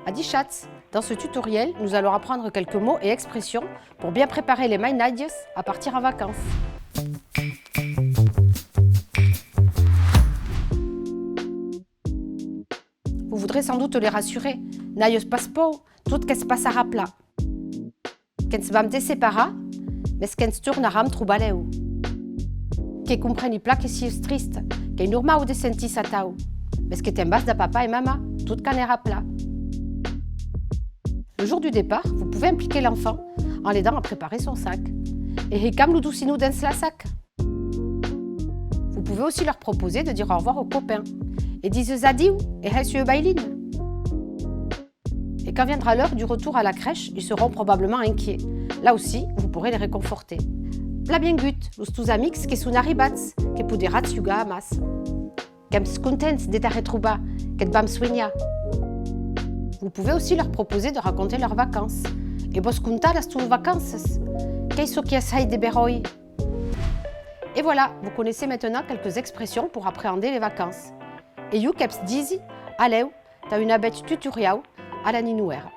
Adi Schatz, dans ce tutoriel, nous allons apprendre quelques mots et expressions pour bien préparer les Mainadies à partir en vacances. Vous voudrez sans doute les rassurer. N'ayos pas po, tout qu'est se passe à rapla. Qu'en se vam te separa, mais qu'en se tourne à ram troubaleu. Que compreni pla que si triste, que norma ou de senti satao. Mais que t'en bas de papa et maman, tout qu'en est rapla. Le jour du départ, vous pouvez impliquer l'enfant en l'aidant à préparer son sac. Et comme nous doucinou dans la sac. Vous pouvez aussi leur proposer de dire au revoir aux copains. Et disent adieu et hessieu bailin. Et quand viendra l'heure du retour à la crèche, ils seront probablement inquiets. Là aussi, vous pourrez les réconforter. Pla bien gut, los tous amix que sont arribats, que poderats yuga amas. Qu'ems contents d'être retrouba, qu'et bam soigna. Vous pouvez aussi leur proposer de raconter leurs vacances. Et vos contar las tus vacances, qu'est-ce qui est de beroi. Et voilà, vous connaissez maintenant quelques expressions pour appréhender les vacances. Et you keps dizi, allez, t'as une abette tutorial à la ninouère.